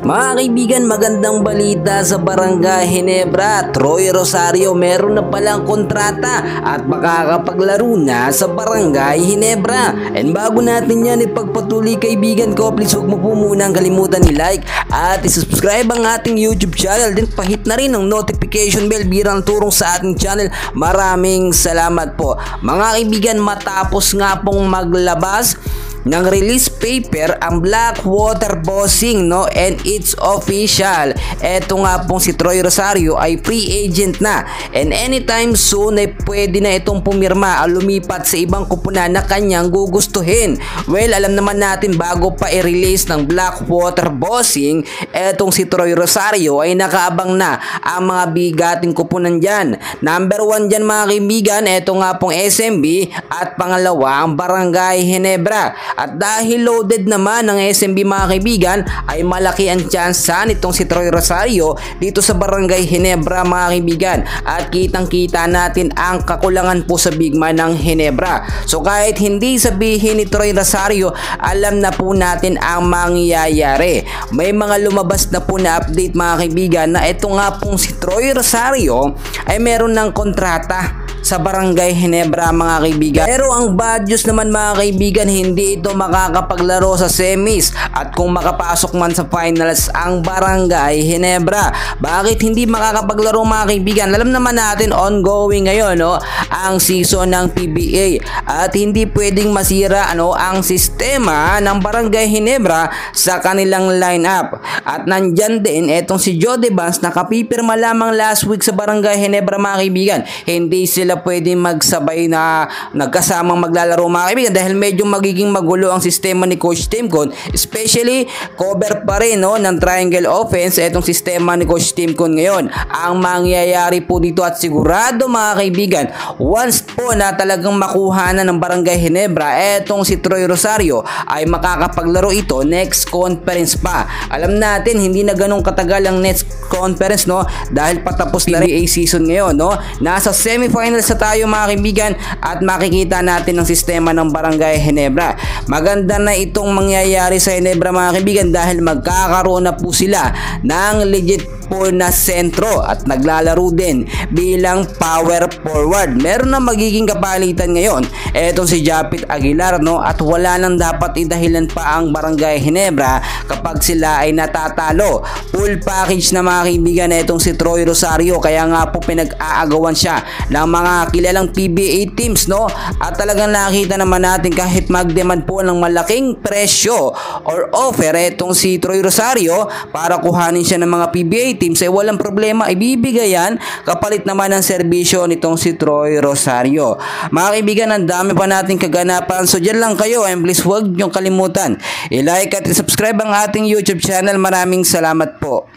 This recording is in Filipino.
Mga kaibigan, magandang balita sa Barangay Ginebra. Troy Rosario meron na palang kontrata at makakapaglaro na sa Barangay Ginebra. And bago natin yan ipagpatuloy kaibigan ko, please huwag mo po munang kalimutan i-like at i-subscribe ang ating YouTube channel. Then pahit na rin ang notification bell bilang turong sa ating channel. Maraming salamat po. Mga kaibigan, matapos nga pong maglabas ng release paper ang Blackwater Bossing, no, and it's official. Eto nga pong si Troy Rosario ay free agent na, and anytime soon ay pwede na itong pumirma at lumipat sa ibang kupunan na kanyang gugustuhin. Well, alam naman natin bago pa i-release ng Blackwater Bossing, etong si Troy Rosario ay nakaabang na ang mga bigating kupunan dyan. Number 1 dyan mga kaibigan, eto nga pong SMB, at pangalawa ang Barangay Ginebra. At dahil loaded naman ng SMB mga kaibigan, ay malaki ang tsansa nitong si Troy Rosario dito sa Barangay Ginebra mga kaibigan. At kitang kita natin ang kakulangan po sa bigman ng Ginebra. So kahit hindi sabihin ni Troy Rosario, alam na po natin ang mangyayari. May mga lumabas na po na update mga kaibigan na ito nga pong si Troy Rosario ay meron ng kontrata sa Barangay Ginebra mga kaibigan. Pero ang bad news naman mga kaibigan, hindi ito makakapaglaro sa semis at kung makapasok man sa finals ang Barangay Ginebra. Bakit hindi makakapaglaro mga kaibigan? Alam naman natin ongoing ngayon, no, ang season ng PBA at hindi pwedeng masira ang sistema ng Barangay Ginebra sa kanilang lineup. At nandyan din etong si Jody Vance, nakapipirma lamang last week sa Barangay Ginebra mga kaibigan. Hindi sila pwedeng magsabay na nagkasamang maglalaro mga kaibigan dahil medyo magiging magulo ang sistema ni Coach Tim Con, especially cover pa rin ng triangle offense etong sistema ni Coach Tim Con ngayon. Ang mangyayari po dito at sigurado mga kaibigan, once po na talagang makuha na ng Barangay Ginebra etong si Troy Rosario, ay makakapaglaro ito next conference pa. Alam natin hindi na ganun katagal ang next conference, dahil patapos na rin PBA season ngayon, nasa semifinals sa tayo mga kaibigan at makikita natin ang sistema ng Barangay Ginebra. Maganda na itong mangyayari sa Ginebra mga kaibigan dahil magkakaroon na po sila ng legit po na sentro at naglalaro din bilang power forward. Meron na magiging kapalitan ngayon etong si Japit Aguilar, at wala nang dapat idahilan pa ang Barangay Ginebra kapag sila ay natatalo. Full package na mga kaibigan etong si Troy Rosario, kaya nga po pinag-aagawan siya ng mga kilalang PBA teams, at talagang nakita naman natin kahit mag-demand po ng malaking presyo or offer etong si Troy Rosario para kuhanin siya ng mga PBA teams, ay walang problema, ibibigay yan kapalit naman ng serbisyo nitong si Troy Rosario. Mga kaibigan, ang dami pa nating kaganapan, so dyan lang kayo, and please huwag niyong kalimutan i-like at i-subscribe ang ating YouTube channel. Maraming salamat po.